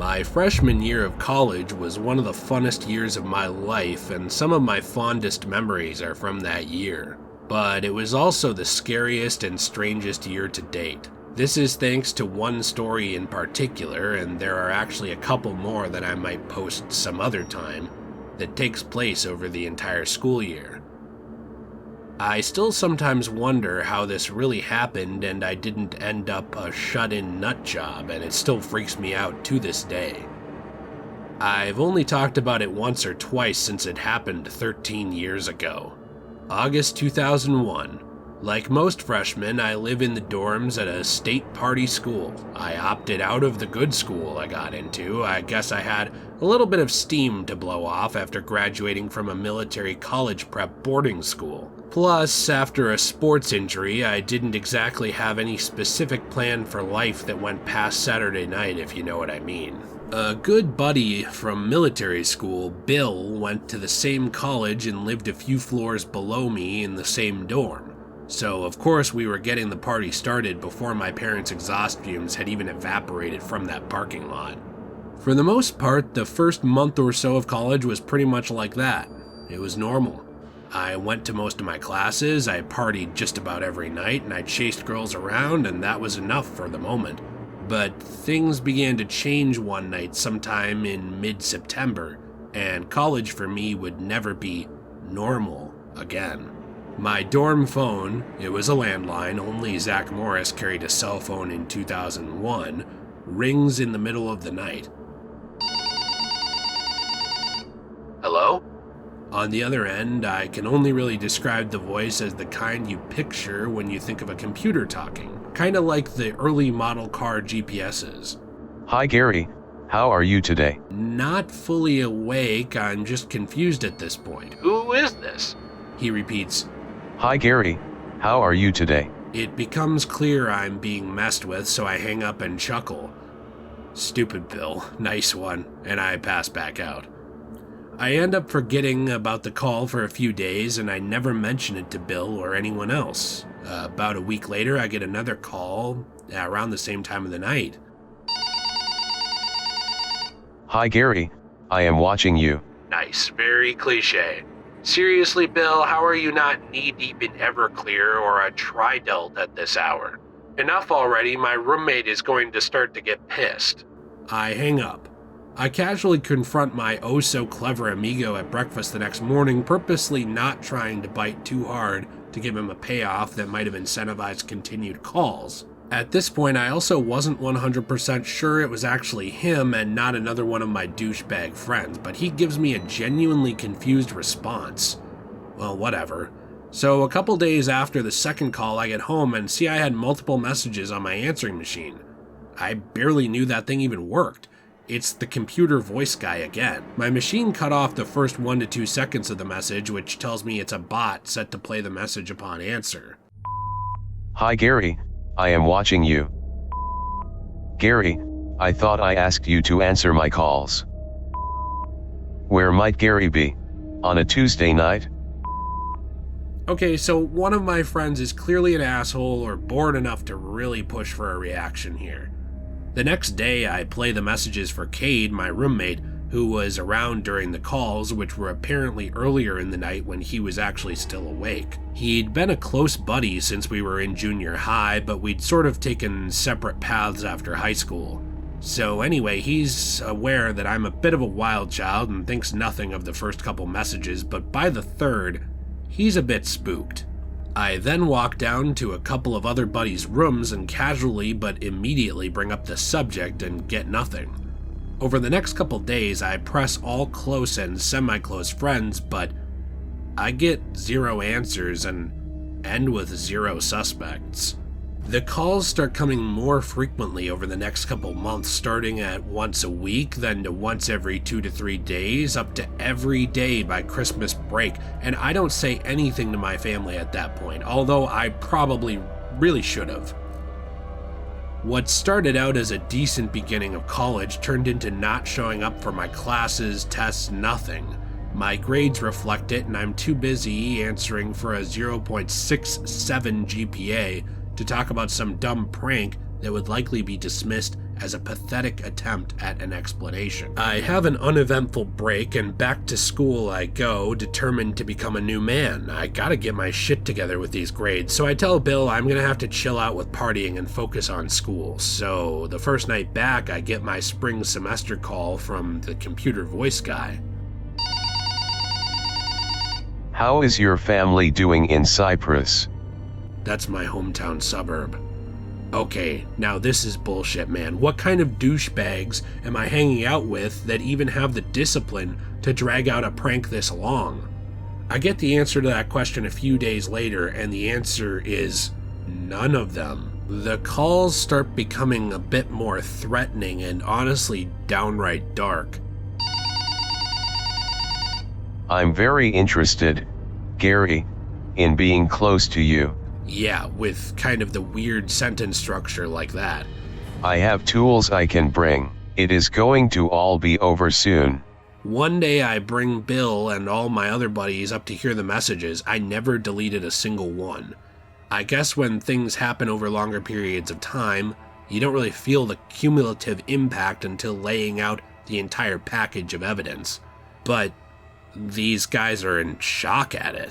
My freshman year of college was one of the funnest years of my life, and some of my fondest memories are from that year. But it was also the scariest and strangest year to date. This is thanks to one story in particular, and there are actually a couple more that I might post some other time, that takes place over the entire school year. I still sometimes wonder how this really happened and I didn't end up a shut-in nut job, and it still freaks me out to this day. I've only talked about it once or twice since it happened 13 years ago. August 2001. Like most freshmen, I live in the dorms at a state party school. I opted out of the good school I got into. I guess I had a little bit of steam to blow off after graduating from a military college prep boarding school. Plus, after a sports injury, I didn't exactly have any specific plan for life that went past Saturday night, if you know what I mean. A good buddy from military school, Bill, went to the same college and lived a few floors below me in the same dorm. So, of course, we were getting the party started before my parents' exhaust fumes had even evaporated from that parking lot. For the most part, the first month or so of college was pretty much like that. It was normal. I went to most of my classes, I partied just about every night, and I chased girls around, and that was enough for the moment. But things began to change one night sometime in mid-September, and college for me would never be normal again. My dorm phone, it was a landline, only Zach Morris carried a cell phone in 2001, rings in the middle of the night. Hello? On the other end, I can only really describe the voice as the kind you picture when you think of a computer talking, kinda like the early model car GPSs. Hi Gary, how are you today? Not fully awake, I'm just confused at this point. Who is this? He repeats, Hi Gary, how are you today? It becomes clear I'm being messed with, so I hang up and chuckle. Stupid Bill, nice one, and I pass back out. I end up forgetting about the call for a few days, and I never mention it to Bill or anyone else. About a week later, I get another call around the same time of the night. Hi Gary, I am watching you. Nice, very cliche. Seriously, Bill, how are you not knee-deep in Everclear or a Tridelt at this hour? Enough already, my roommate is going to start to get pissed. I hang up. I casually confront my oh-so-clever amigo at breakfast the next morning, purposely not trying to bite too hard to give him a payoff that might have incentivized continued calls. At this point, I also wasn't 100% sure it was actually him and not another one of my douchebag friends, but he gives me a genuinely confused response. Well, whatever. So a couple days after the second call, I get home and see I had multiple messages on my answering machine. I barely knew that thing even worked. It's the computer voice guy again. My machine cut off the first 1 to 2 seconds of the message, which tells me it's a bot set to play the message upon answer. Hi Gary, I am watching you. Gary, I thought I asked you to answer my calls. Where might Gary be? On a Tuesday night? Okay, so one of my friends is clearly an asshole or bored enough to really push for a reaction here. The next day, I play the messages for Cade, my roommate, who was around during the calls, which were apparently earlier in the night when he was actually still awake. He'd been a close buddy since we were in junior high, but we'd sort of taken separate paths after high school. So anyway, he's aware that I'm a bit of a wild child and thinks nothing of the first couple messages, but by the third, he's a bit spooked. I then walk down to a couple of other buddies' rooms and casually but immediately bring up the subject and get nothing. Over the next couple days, I press all close and semi-close friends, but I get 0 answers and end with 0 suspects. The calls start coming more frequently over the next couple months, starting at once a week, then to once every 2 to 3 days, up to every day by Christmas break, and I don't say anything to my family at that point, although I probably really should have. What started out as a decent beginning of college turned into not showing up for my classes, tests, nothing. My grades reflect it, and I'm too busy answering for a 0.67 GPA to talk about some dumb prank that would likely be dismissed as a pathetic attempt at an explanation. I have an uneventful break and back to school I go, determined to become a new man. I gotta get my shit together with these grades, so I tell Bill I'm gonna have to chill out with partying and focus on school. So the first night back, I get my spring semester call from the computer voice guy. How is your family doing in Cyprus? That's my hometown suburb. Okay, now this is bullshit, man. What kind of douchebags am I hanging out with that even have the discipline to drag out a prank this long? I get the answer to that question a few days later, and the answer is none of them. The calls start becoming a bit more threatening and honestly downright dark. I'm very interested, Gary, in being close to you. Yeah, with kind of the weird sentence structure like that. I have tools I can bring. It is going to all be over soon. One day I bring Bill and all my other buddies up to hear the messages. I never deleted a single one. I guess when things happen over longer periods of time, you don't really feel the cumulative impact until laying out the entire package of evidence. But these guys are in shock at it.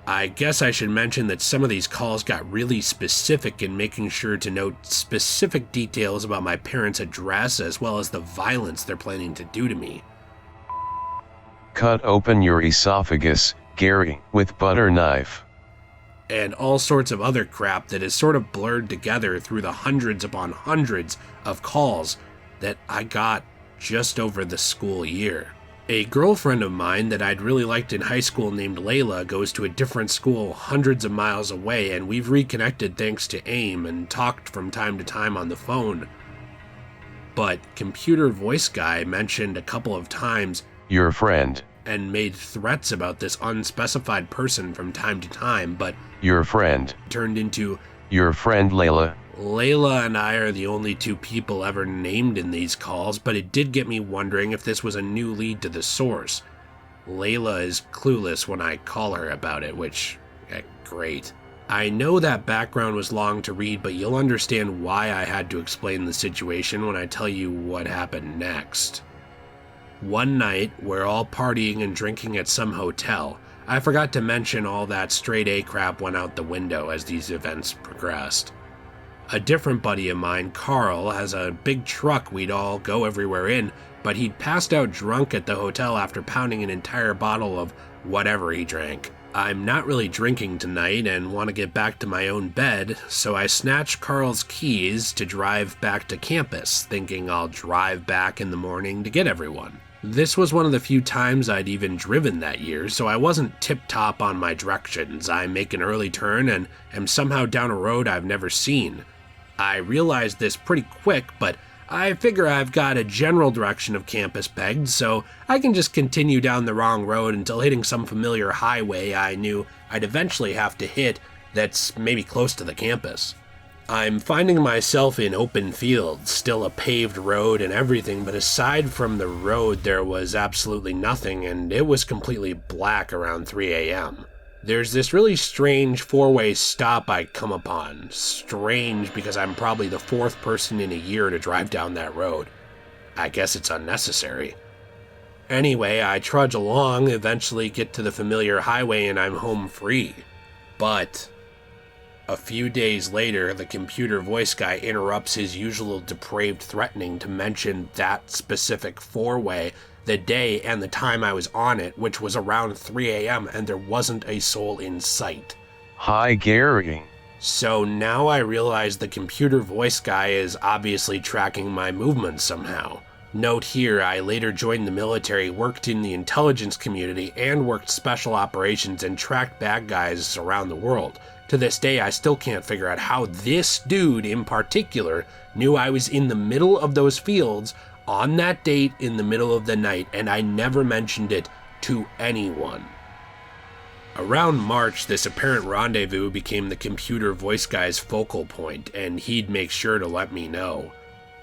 I guess I should mention that some of these calls got really specific in making sure to note specific details about my parents' address as well as the violence they're planning to do to me. Cut open your esophagus, Gary, with butter knife. And all sorts of other crap that is sort of blurred together through the hundreds upon hundreds of calls that I got just over the school year. A girlfriend of mine that I'd really liked in high school named Layla goes to a different school hundreds of miles away, and we've reconnected thanks to AIM and talked from time to time on the phone. But Computer Voice Guy mentioned a couple of times your friend, and made threats about this unspecified person from time to time, but your friend turned into your friend Layla. Layla and I are the only two people ever named in these calls, but it did get me wondering if this was a new lead to the source. Layla is clueless when I call her about it, which, great. I know that background was long to read, but you'll understand why I had to explain the situation when I tell you what happened next. One night, we're all partying and drinking at some hotel. I forgot to mention all that straight A crap went out the window as these events progressed. A different buddy of mine, Carl, has a big truck we'd all go everywhere in, but he'd passed out drunk at the hotel after pounding an entire bottle of whatever he drank. I'm not really drinking tonight and want to get back to my own bed, so I snatch Carl's keys to drive back to campus, thinking I'll drive back in the morning to get everyone. This was one of the few times I'd even driven that year, so I wasn't tip-top on my directions. I make an early turn and am somehow down a road I've never seen. I realized this pretty quick, but I figure I've got a general direction of campus pegged, so I can just continue down the wrong road until hitting some familiar highway I knew I'd eventually have to hit that's maybe close to the campus. I'm finding myself in open fields, still a paved road and everything, but aside from the road there was absolutely nothing, and it was completely black around 3 a.m. There's this really strange four-way stop I come upon. Strange because I'm probably the fourth person in a year to drive down that road. I guess it's unnecessary. Anyway, I trudge along, eventually get to the familiar highway, and I'm home free. But a few days later, the computer voice guy interrupts his usual depraved threatening to mention that specific four-way, the day and the time I was on it, which was around 3 a.m., and there wasn't a soul in sight. Hi, Gary. So now I realize the computer voice guy is obviously tracking my movements somehow. Note here, I later joined the military, worked in the intelligence community, and worked special operations and tracked bad guys around the world. To this day, I still can't figure out how this dude in particular knew I was in the middle of those fields on that date in the middle of the night, and I never mentioned it to anyone. Around March, this apparent rendezvous became the computer voice guy's focal point, and he'd make sure to let me know.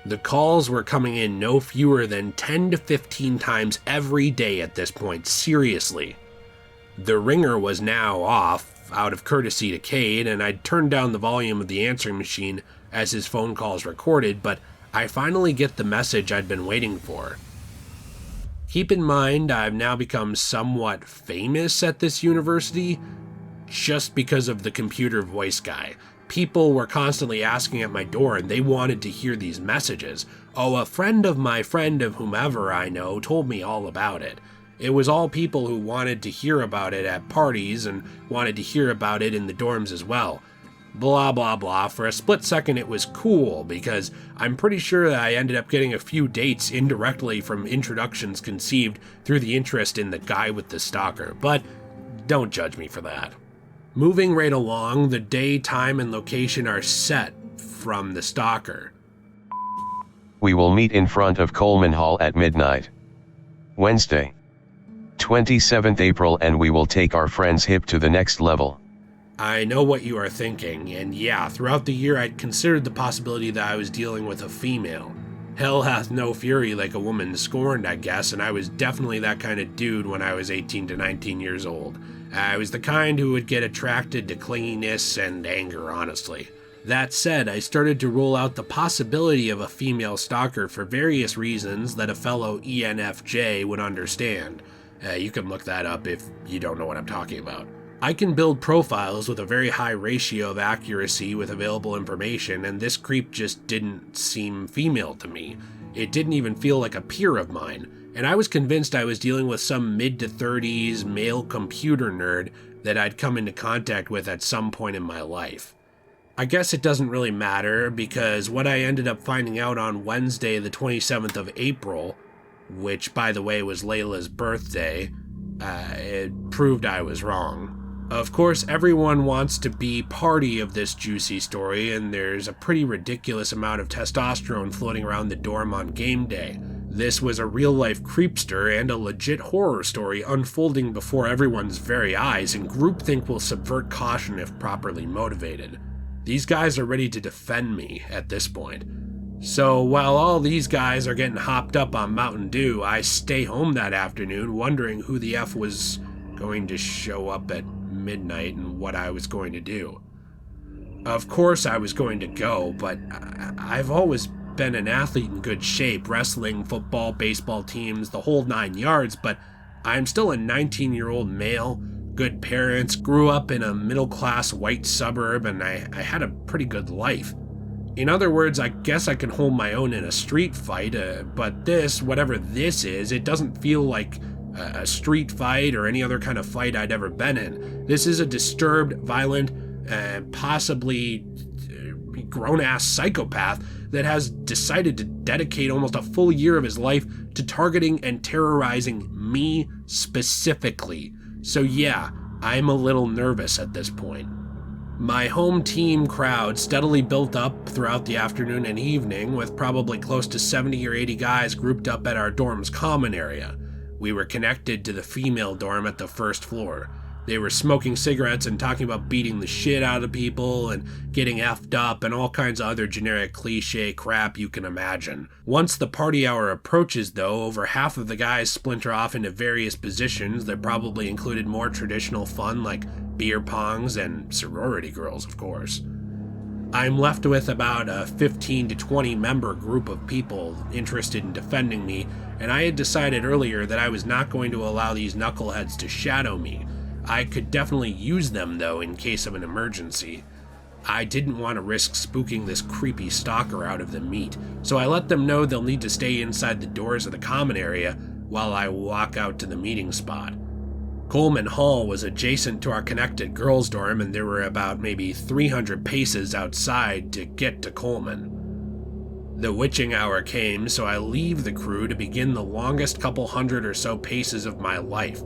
The calls were coming in no fewer than 10 to 15 times every day at this point, seriously. The ringer was now off, out of courtesy to Cade, and I'd turned down the volume of the answering machine as his phone calls recorded, but I finally get the message I'd been waiting for. Keep in mind, I've now become somewhat famous at this university just because of the computer voice guy. People were constantly asking at my door and they wanted to hear these messages. Oh, a friend of my friend of whomever I know told me all about it. It was all people who wanted to hear about it at parties and wanted to hear about it in the dorms as well. Blah blah blah. For a split second it was cool because I'm pretty sure that I ended up getting a few dates indirectly from introductions conceived through the interest in the guy with the stalker, but don't judge me for that. Moving right along, the day, time, and location are set from the stalker. We will meet in front of Coleman Hall at midnight. Wednesday, 27th April, and we will take our friend's hip to the next level. I know what you are thinking, and yeah, throughout the year I'd considered the possibility that I was dealing with a female. Hell hath no fury like a woman scorned, I guess, and I was definitely that kind of dude when I was 18 to 19 years old. I was the kind who would get attracted to clinginess and anger, honestly. That said, I started to rule out the possibility of a female stalker for various reasons that a fellow ENFJ would understand. You can look that up if you don't know what I'm talking about. I can build profiles with a very high ratio of accuracy with available information, and this creep just didn't seem female to me. It didn't even feel like a peer of mine, and I was convinced I was dealing with some mid-to-30s male computer nerd that I'd come into contact with at some point in my life. I guess it doesn't really matter, because what I ended up finding out on Wednesday the 27th of April, which by the way was Layla's birthday, it proved I was wrong. Of course, everyone wants to be party of this juicy story, and there's a pretty ridiculous amount of testosterone floating around the dorm on game day. This was a real-life creepster and a legit horror story unfolding before everyone's very eyes, and groupthink will subvert caution if properly motivated. These guys are ready to defend me at this point. So while all these guys are getting hopped up on Mountain Dew, I stay home that afternoon wondering who the F was going to show up at midnight and what I was going to do. Of course I was going to go, but I've always been an athlete in good shape, wrestling, football, baseball teams, the whole 9 yards, but I'm still a 19-year-old male, good parents, grew up in a middle-class white suburb, and I had a pretty good life. In other words, I guess I can hold my own in a street fight, but this, whatever this is, it doesn't feel like a street fight or any other kind of fight I'd ever been in. This is a disturbed, violent, possibly grown-ass psychopath that has decided to dedicate almost a full year of his life to targeting and terrorizing me specifically. So yeah, I'm a little nervous at this point. My home team crowd steadily built up throughout the afternoon and evening, with probably close to 70 or 80 guys grouped up at our dorm's common area. We were connected to the female dorm at the first floor. They were smoking cigarettes and talking about beating the shit out of people and getting effed up and all kinds of other generic cliche crap you can imagine. Once the party hour approaches though, over half of the guys splinter off into various positions that probably included more traditional fun like beer pongs and sorority girls, of course. I'm left with about a 15 to 20 member group of people interested in defending me, and I had decided earlier that I was not going to allow these knuckleheads to shadow me. I could definitely use them though in case of an emergency. I didn't want to risk spooking this creepy stalker out of the meat, so I let them know they'll need to stay inside the doors of the common area while I walk out to the meeting spot. Coleman Hall was adjacent to our connected girls' dorm, and there were about maybe 300 paces outside to get to Coleman. The witching hour came, so I leave the crew to begin the longest couple hundred or so paces of my life.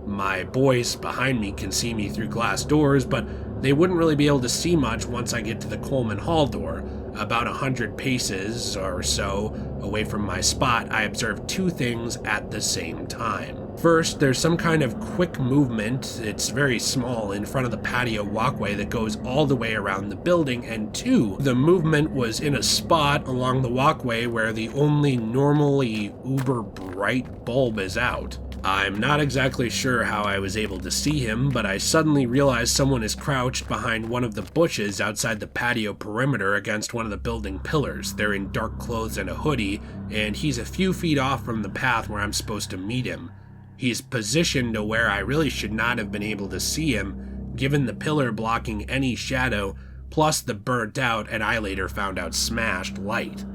My boys behind me can see me through glass doors, but they wouldn't really be able to see much once I get to the Coleman Hall door. About 100 paces or so away from my spot, I observe two things at the same time. First, there's some kind of quick movement, it's very small, in front of the patio walkway that goes all the way around the building, and two, the movement was in a spot along the walkway where the only normally uber bright bulb is out. I'm not exactly sure how I was able to see him, but I suddenly realize someone is crouched behind one of the bushes outside the patio perimeter against one of the building pillars. They're in dark clothes and a hoodie, and he's a few feet off from the path where I'm supposed to meet him. He's positioned to where I really should not have been able to see him, given the pillar blocking any shadow, plus the burnt out, and I later found out smashed, light.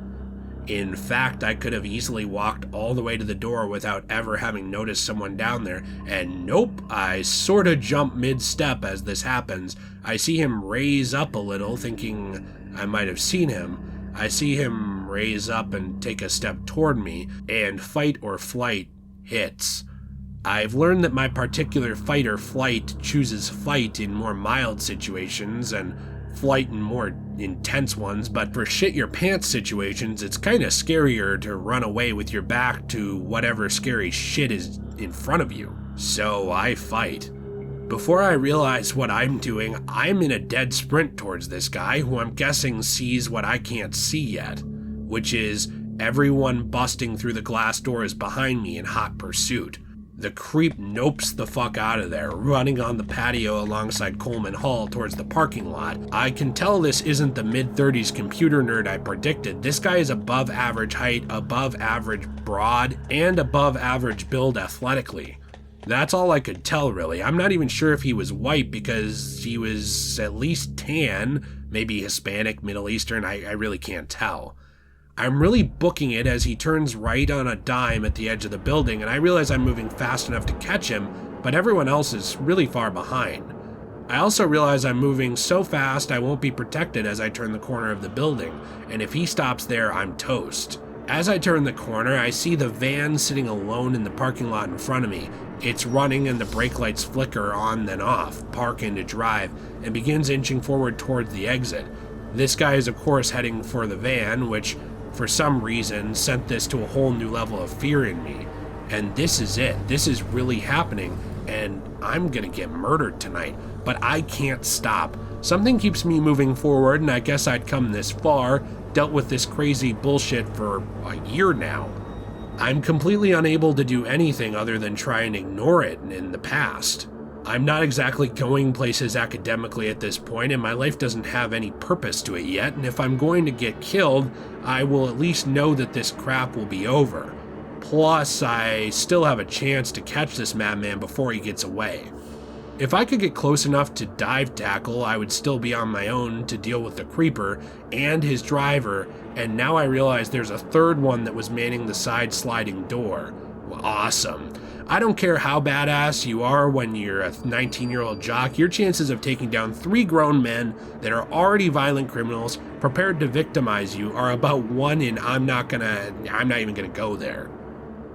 In fact, I could have easily walked all the way to the door without ever having noticed someone down there, and nope, I sorta jump mid-step as this happens. I see him raise up a little, thinking I might have seen him. I see him raise up and take a step toward me, and fight or flight hits. I've learned that my particular fight or flight chooses fight in more mild situations, and flight in more intense ones, but for shit your pants situations, it's kinda scarier to run away with your back to whatever scary shit is in front of you. So I fight. Before I realize what I'm doing, I'm in a dead sprint towards this guy who I'm guessing sees what I can't see yet, which is everyone busting through the glass doors behind me in hot pursuit. The creep nopes the fuck out of there, running on the patio alongside Coleman Hall towards the parking lot. I can tell this isn't the mid-30s computer nerd I predicted. This guy is above average height, above average broad, and above average build athletically. That's all I could tell, really. I'm not even sure if he was white because he was at least tan, maybe Hispanic, Middle Eastern, I really can't tell. I'm really booking it as he turns right on a dime at the edge of the building, and I realize I'm moving fast enough to catch him, but everyone else is really far behind. I also realize I'm moving so fast I won't be protected as I turn the corner of the building, and if he stops there, I'm toast. As I turn the corner, I see the van sitting alone in the parking lot in front of me. It's running and the brake lights flicker on then off, park into drive, and begins inching forward towards the exit. This guy is of course heading for the van, which for some reason sent this to a whole new level of fear in me. And this is it. This is really happening, and I'm gonna get murdered tonight. But I can't stop. Something keeps me moving forward, and I guess I'd come this far, dealt with this crazy bullshit for a year now. I'm completely unable to do anything other than try and ignore it in the past. I'm not exactly going places academically at this point, and my life doesn't have any purpose to it yet, and if I'm going to get killed, I will at least know that this crap will be over. Plus, I still have a chance to catch this madman before he gets away. If I could get close enough to dive tackle, I would still be on my own to deal with the creeper and his driver, and now I realize there's a third one that was manning the side sliding door. Awesome. I don't care how badass you are when you're a 19-year-old jock, your chances of taking down 3 grown men that are already violent criminals prepared to victimize you are about 1 in I'm not even gonna go there.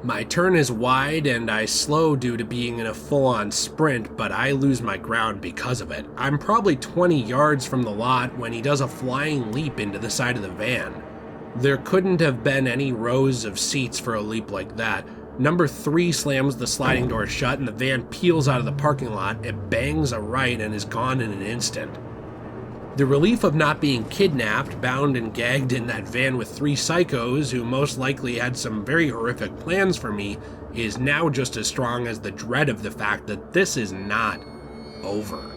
My turn is wide and I slow due to being in a full-on sprint, but I lose my ground because of it. I'm probably 20 yards from the lot when he does a flying leap into the side of the van. There couldn't have been any rows of seats for a leap like that. Number 3 slams the sliding door shut and the van peels out of the parking lot. It bangs a right and is gone in an instant. The relief of not being kidnapped, bound and gagged in that van with 3 psychos who most likely had some very horrific plans for me is now just as strong as the dread of the fact that this is not over.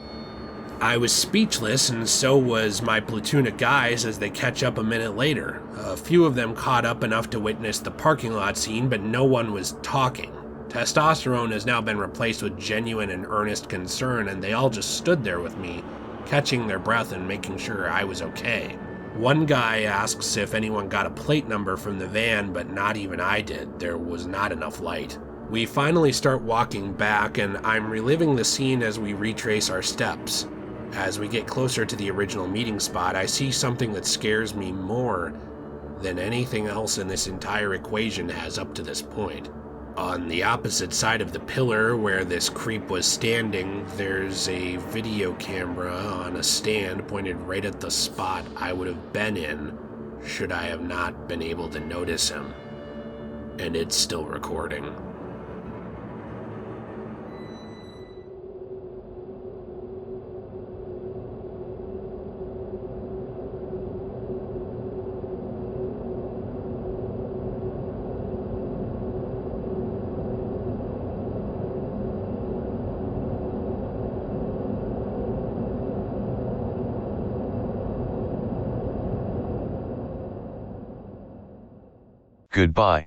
I was speechless, and so was my platoon of guys as they catch up a minute later. A few of them caught up enough to witness the parking lot scene, but no one was talking. Testosterone has now been replaced with genuine and earnest concern, and they all just stood there with me, catching their breath and making sure I was okay. One guy asks if anyone got a plate number from the van, but not even I did. There was not enough light. We finally start walking back, and I'm reliving the scene as we retrace our steps. As we get closer to the original meeting spot, I see something that scares me more than anything else in this entire equation has up to this point. On the opposite side of the pillar where this creep was standing, there's a video camera on a stand pointed right at the spot I would have been in should I have not been able to notice him. And it's still recording. Goodbye.